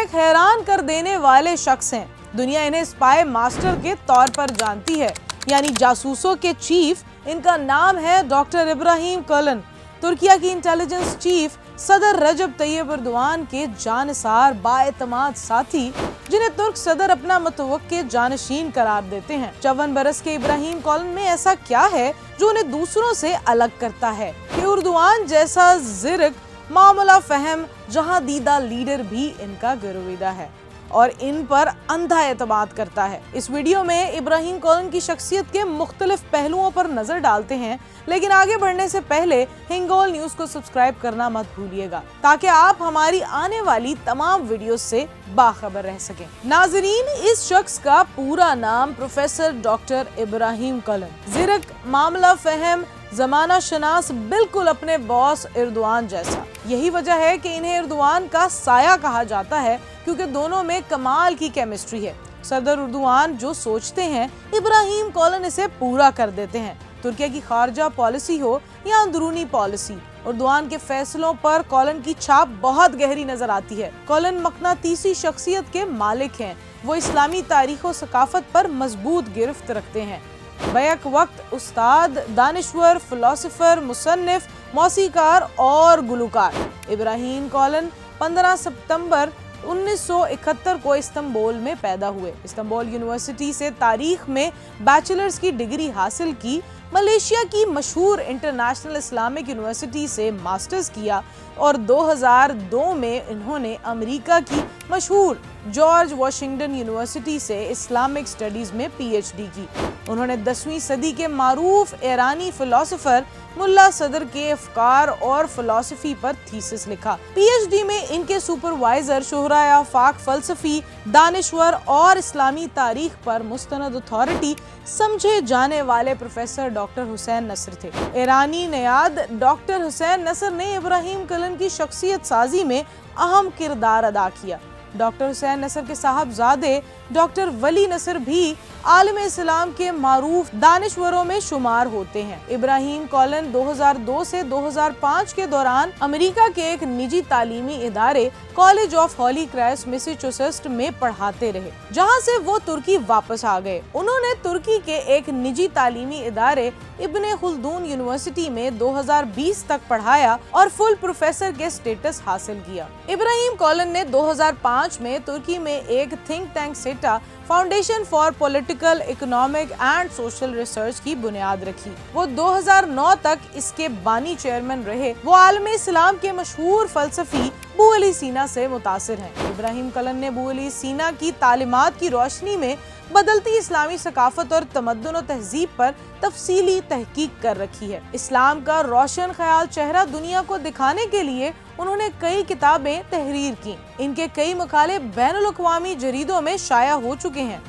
एक हैरान कर देने वाले शख्स हैं। दुनिया इन्हें स्पाई मास्टर के तौर पर जानती है, यानी जासूसों के चीफ। इनका नाम है डॉक्टर इब्राहिम कॉलन। तुर्किया की इंटेलिजेंस चीफ सदर रजब तैयब एर्दोआन के जानसार बाएतमाद साथी, जिन्हें तुर्क सदर अपना मुतवक्किल जानशीन करार देते हैं। 54 बरस के इब्राहिम कॉलन में ऐसा क्या है जो उन्हें दूसरों से अलग करता है कि एर्दोआन जैसा ज़िरक मामला फहम जहां दीदा लीडर भी इनका गिरोहीदा है और इन पर अंधा एतमाद करता है। इस वीडियो में इब्राहिम कॉलन की शख्सियत के मुख्तलिफ पहलुओं पर नजर डालते हैं, लेकिन आगे बढ़ने से पहले हिंगोल न्यूज को सब्सक्राइब करना मत भूलिएगा ताकि आप हमारी आने वाली तमाम वीडियोस से बाखबर रह सकें। नाजरीन, इस शख्स का पूरा नाम प्रोफेसर डॉक्टर इब्राहिम कॉलन, ज़िरक मामला फहम जमाना शनास, बिल्कुल अपने बॉस एर्दोआन जैसा। यही वजह है कि इन्हें एर्दोआन का साया कहा जाता है, क्योंकि दोनों में कमाल की केमिस्ट्री है। सदर एर्दोआन जो सोचते हैं, इब्राहिम कॉलन इसे पूरा कर देते हैं। तुर्किया की खारजा पॉलिसी हो या अंदरूनी पॉलिसी, एर्दोआन के फैसलों पर कॉलन की छाप बहुत गहरी नजर आती है। कॉलन मकनातीसी शख्सियत के मालिक हैं। वो इस्लामी तारीख और सकाफत पर मजबूत गिरफ्त रखते हैं। बैक वक्त उस्ताद, दानिश्वर, फिलोसोफर, मुसन्निफ, मौसीकार और गुलूकार। इब्राहिम कॉलन 15 सितंबर 1971 को इस्तांबुल में पैदा हुए। इस्तांबुल यूनिवर्सिटी से तारीख में बैचलर्स की डिग्री हासिल की। मलेशिया की मशहूर इंटरनेशनल इस्लामिक यूनिवर्सिटी से मास्टर्स किया और 2002 में इन्होंने अमेरिका की मशहूर जॉर्ज वाशिंगटन यूनिवर्सिटी से इस्लामिक स्टडीज में पीएचडी की। उन्होंने 10वीं सदी के मारूफ ईरानी फिलोसोफर मुल्ला सदर के अफकार और फिलोसफी पर थीसिस लिखा। पीएचडी में इनके सुपरवाइजर शोहराए आफाक फलसफी, दानिश्वर और इस्लामी तारीख पर मुस्तनद अथॉरिटी समझे जाने वाले प्रोफेसर डॉक्टर हुसैन नसर थे। ईरानी नयाद डॉक्टर हुसैन नसर ने इब्राहिम कॉलन की शख्सियत साजी में अहम किरदार अदा किया। डॉक्टर हुसैन नसर के साहबजादे डॉक्टर वली नसर भी आलम इस्लाम के मारूफ दानिश्वरों में शुमार होते हैं। इब्राहिम कॉलन 2002 से 2005 के दौरान अमेरिका के एक निजी तालीमी इदारे College of Holy Christ Massachusetts में पढ़ाते रहे, जहां से वो तुर्की वापस आ गए। उन्होंने तुर्की के एक निजी तालीमी इदारे इब्ने खुल्दून यूनिवर्सिटी में 2020 तक पढ़ाया और फुल प्रोफेसर के स्टेटस हासिल किया। इब्राहिम कॉलन ने 2005 में तुर्की में एक थिंक टैंक सेटा foundation for political, economic and social research की बुनियाद रखी। वो 2009 तक इसके बानी चेयरमैन रहे। वो आलम इस्लाम के मशहूर फलसफी अबू अली सीना से मुतासिर हैं। इब्राहिम कॉलन ने अबू अली सीना की तालीमात की रोशनी में बदलती इस्लामी सकाफत और तमद्दुन और तहजीब पर तफसीली तहकीक कर रखी है। इस्लाम का रोशन ख्याल चेहरा दुनिया को दिखाने के लिए उन्होंने कई किताबें तहरीर की। इनके कई मकाले बैनुल अक़वामी जरीदों में शाया हो चुके हैं।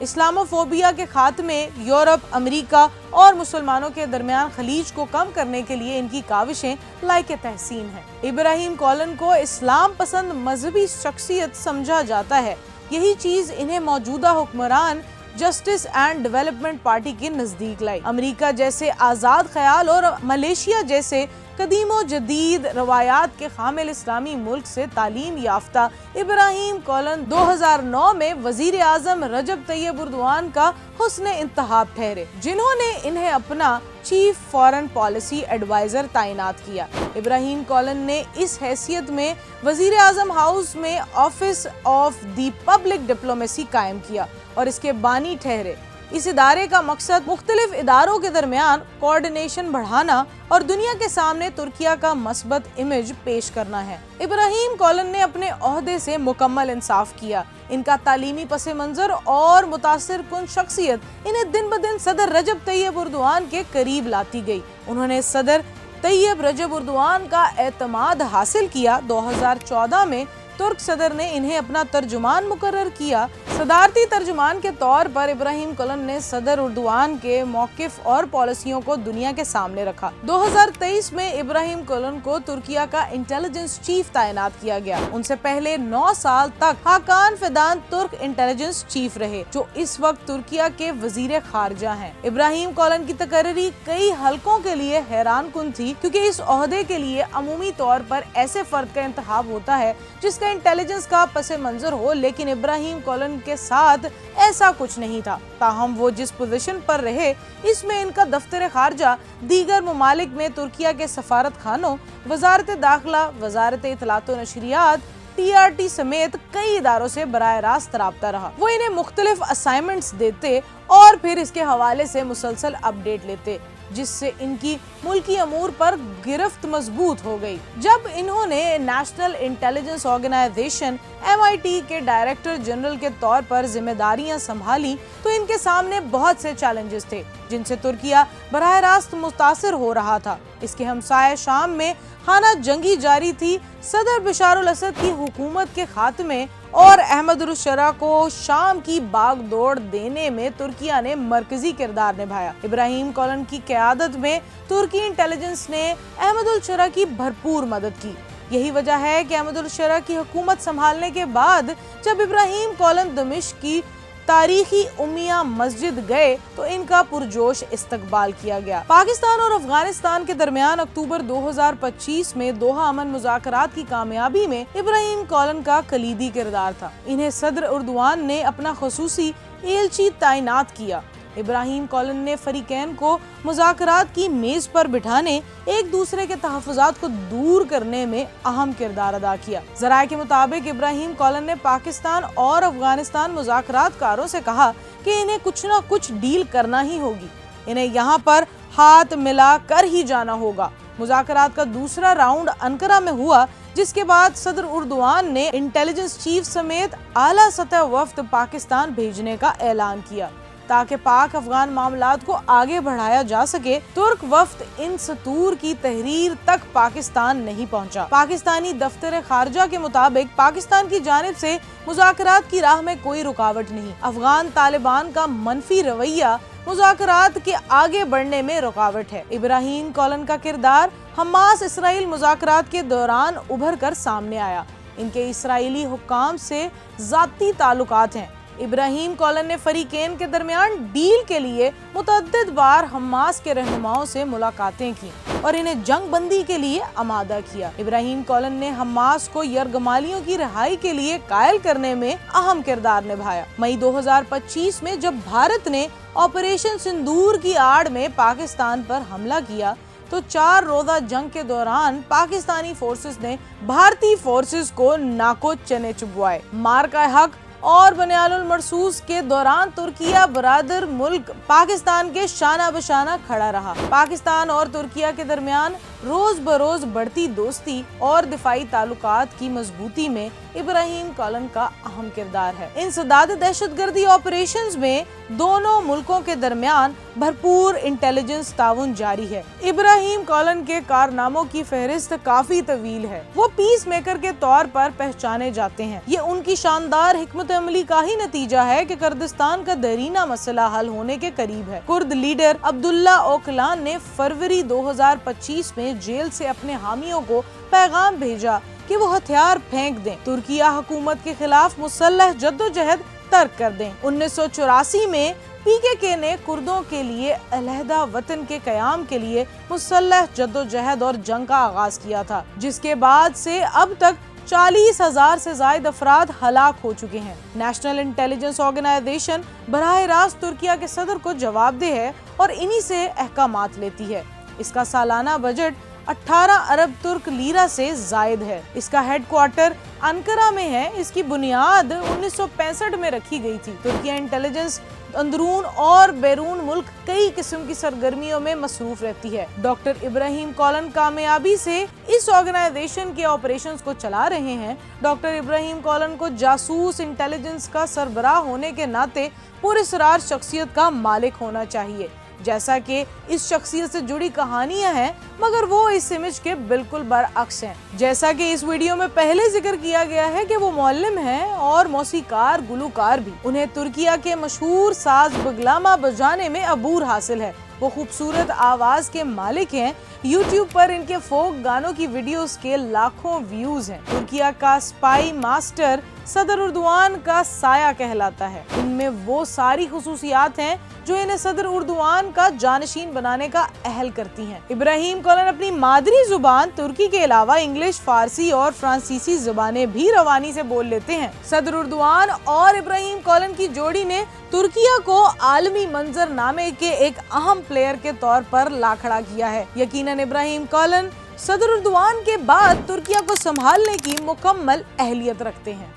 इस्लामोफोबिया के खात्मे, यूरोप, अमेरिका और मुसलमानों के दरमियान खलीज को कम करने के लिए इनकी काविशें लायक तहसीन हैं। इब्राहिम कॉलन को इस्लाम पसंद मजहबी शख्सियत समझा जाता है। यही चीज इन्हें मौजूदा हुक्मरान जस्टिस एंड डेवलपमेंट पार्टी के नजदीक लाई। अमेरिका जैसे आजाद ख्याल और मलेशिया जैसे कदीमो जदीद रवायात के खामिल इस्लामी मुल्क से तालीम याफ्ता इब्राहिम कॉलन 2009 में वजीर आजम रजब तैयब एर्दोआन का हुस्न इंतखाब ठहरे, जिन्होंने इन्हें अपना चीफ फॉरेन पॉलिसी एडवाइजर तैनात किया। इब्राहिम कॉलन ने इस हैसियत में वजीर आजम हाउस में office of the public diplomacy कायम किया और इसके बानी ठहरे। इस इदारे का मकसद मुख्तलिफ इदारों के दरमियान कोऑर्डिनेशन बढ़ाना और दुनिया के सामने तुर्किया का मस्बत इमेज पेश करना है। इब्राहिम कॉलन ने अपने ओहदे से मुकम्मल इंसाफ किया। इनका तालीमी पस मंजर और मुतासिर कुन शख्सियत इन्हें दिन ब दिन सदर रजब तैयब एर्दोआन के करीब लाती गई। उन्होंने सदर तैयब रजब एर्दोआन का एतमाद हासिल किया। 2014 में तुर्क सदर ने इन्हें अपना तर्जुमान मुकर्रर किया। सदारती तर्जुमान के तौर पर इब्राहिम कलन ने सदर उर्दुआन के मौकिफ और पॉलिसियों को दुनिया के सामने रखा। 2023 में इब्राहिम कलन को तुर्किया का इंटेलिजेंस चीफ तैनात किया गया। उनसे पहले 9 साल तक हाकान फिदान तुर्क इंटेलिजेंस चीफ रहे, जो इस वक्त तुर्किया के वजीर खारजा हैं। इब्राहिम कलन की तकर्री कई हलकों के लिए हैरान कुन थी, क्योंकि इस ओहदे के लिए अमूमी तौर पर ऐसे फर्द का इंतखाब होता है जिसका इंटेलिजेंस का पसे मंजर हो, लेकिन इब्राहिम कलन के साथ ऐसा कुछ नहीं था। ताहम वो जिस पोजीशन पर रहे, इसमें इनका दफ्तर खारजा दीगर ममालिक में तुर्किया के सफारत खानों, वजारत दाखिला, वजारत इत्तलात व नशरियात, TRT समेत कई इदारों से बराह रास्त राब्ता रहा। वो इन्हें मुख्तलिफ असाइनमेंट्स देते और फिर इसके हवाले से मुसलसल अपडेट लेते, जिससे इनकी मुल्की अमूर पर गिरफ्त मजबूत हो गई। जब इन्होंने नेशनल इंटेलिजेंस ऑर्गेनाइजेशन MIT के डायरेक्टर जनरल के तौर पर जिम्मेदारियां संभाली, तो इनके सामने बहुत से चैलेंजेस थे जिनसे तुर्किया बराह रास्त मुतासिर हो रहा था। इसके हमसाये शाम में खाना जंगी जारी थी। सदर बशारुल असद की हुकूमत के खात्मे और अहमदुर्शरा को शाम की बागडोर देने में तुर्किया ने मरकजी किरदार निभाया। इब्राहिम कलन की क़यादत में तुर्की इंटेलिजेंस ने अहमदुर्शरा की भरपूर मदद की। यही वजह है कि अहमदुर्शरा की हुकूमत संभालने के बाद जब इब्राहिम कलन दमिश्क की तारीखी उम्मिया मस्जिद गए तो इनका पुरजोश इस्तकबाल किया गया। पाकिस्तान और अफगानिस्तान के दरमियान अक्टूबर 2025 में दोहा अमन मुज़ाकरात की कामयाबी में इब्राहिम कलन का कलीदी किरदार था। इन्हें सदर उर्दुआन ने अपना खुसूसी एलची तैनात किया। इब्राहिम कलन ने फरीकैन को मुज़ाकरात की मेज पर बिठाने, एक दूसरे के तहफ़्फ़ुज़ात को दूर करने में अहम किरदार अदा किया। ज़राए के मुताबिक इब्राहिम कलन ने पाकिस्तान और अफगानिस्तान मुज़ाकरातकारों से कहा कि इन्हें कुछ न कुछ डील करना ही होगी, इन्हें यहाँ पर हाथ मिला कर ही जाना होगा। मुज़ाकरात का दूसरा राउंड अंकारा में हुआ, जिसके बाद सदर उर्दुआन ने इंटेलिजेंस चीफ समेत आला सतह वफ्द पाकिस्तान भेजने का ऐलान किया ताकि पाक अफगान मामलात को आगे बढ़ाया जा सके। तुर्क वफ्द इन सतूर की तहरीर तक पाकिस्तान नहीं पहुंचा। पाकिस्तानी दफ्तर खारजा के मुताबिक पाकिस्तान की जानिब से मुज़ाकरात की राह में कोई रुकावट नहीं। अफगान तालिबान का मनफी रवैया मुज़ाकरात के आगे बढ़ने में रुकावट है। इब्राहिम कलन का किरदार हमास इसराइल मुज़ाकरात के दौरान उभर कर सामने आया। इनके इसराइली हुक्काम से ज़ाती ताल्लुकात हैं। इब्राहिम कलन ने फरीकैन के दरमियान डील के लिए मुतअद्दिद बार हमास के रहनुमाओं से मुलाकातें की और इन्हें जंग बंदी के लिए आमादा किया। इब्राहिम कलन ने हमास को यरगमालियों की रिहाई के लिए कायल करने में अहम किरदार निभाया। मई 2025 में जब भारत ने ऑपरेशन सिंदूर की आड़ में पाकिस्तान पर हमला किया, तो 4 रोजा जंग के दौरान पाकिस्तानी फोर्सेस ने भारतीय फोर्सेस को नाको चने चुभवाए। मार का हक और बनियानुल मरसूस के दौरान तुर्किया बरादर मुल्क पाकिस्तान के शाना बशाना खड़ा रहा। पाकिस्तान और तुर्किया के दरमियान रोज बरोज बढ़ती दोस्ती और दिफाई ताल्लुकात की मजबूती में इब्राहिम कलन का अहम किरदार है। इन सदाद दहशतगर्दी ऑपरेशंस में दोनों मुल्कों के दरमियान भरपूर इंटेलिजेंस ताउन जारी है। इब्राहिम कलन के कारनामों की फहरिस्त काफी तवील है। वो पीस मेकर के तौर पर पहचाने जाते हैं। ये उनकी शानदार हिकमत अमली का ही नतीजा है कि कुर्दिस्तान का दरीना मसला हल होने के करीब है। कुर्द लीडर अब्दुल्ला ओकलान ने फरवरी 2025 में जेल से अपने हामियों को पैगाम भेजा कि वो हथियार फेंक दें, तुर्किया हुकूमत के खिलाफ मुसल्लह जद्दोजहद तर्क कर दें। 1984 में PKK ने कुर्दों के लिए अलहदा वतन के कयाम के लिए मुसल्लह जद्दोजहद और जंग का आगाज किया था, जिसके बाद से अब तक 40,000 से ज्यादा अफराद हलाक हो चुके हैं। नेशनल इंटेलिजेंस ऑर्गेनाइजेशन बराह रास्त तुर्किया के सदर को जवाबदेह है और इन्हीं से अहकामात लेती है। इसका सालाना बजट 18 अरब तुर्क लीरा से जायद है। इसका हेडक्वार्टर अंकारा में है। इसकी बुनियाद 1965 में रखी गई थी। तुर्किया इंटेलिजेंस अंदरून और बैरून मुल्क कई किस्म की सरगर्मियों में मसरूफ रहती है। डॉक्टर इब्राहिम कलन कामयाबी से इस ऑर्गेनाइजेशन के ऑपरेशंस को चला रहे हैं। डॉक्टर इब्राहिम कलन को जासूस इंटेलिजेंस का सरबराह होने के नाते पुरस्रार शख्सियत का मालिक होना चाहिए। जैसा कि इस शख्सियत से जुड़ी कहानियां हैं, मगर वो इस इमेज के बिल्कुल बरअक्स हैं। जैसा कि इस वीडियो में पहले जिक्र किया गया है कि वो मौल्लिम हैं और मौसीकार गुलूकार भी। उन्हें तुर्किया के मशहूर साज बगलामा बजाने में अबूर हासिल है। वो खूबसूरत आवाज के मालिक हैं। YouTube पर इनके फोक गानों की वीडियोस के लाखों व्यूज हैं। तुर्किया का स्पाई मास्टर सदर उर्दुआन का साया कहलाता है। इनमें वो सारी खुसूसियात हैं जो इन्हें सदर उर्दुआन का जानशीन बनाने का अहल करती हैं। इब्राहिम कॉलन अपनी मादरी जुबान तुर्की के अलावा इंग्लिश, फारसी और फ्रांसीसी जुबानें भी रवानी से बोल लेते हैं। सदर उर्दुआन और इब्राहिम कॉलन की जोड़ी ने तुर्किया को आलमी मंजरनामे के एक अहम प्लेयर के तौर पर ला खड़ा किया है। यकीनन इब्राहिम कॉलन सदर उर्दुआन के बाद तुर्किया को संभालने की मुकम्मल अहलियत रखते हैं।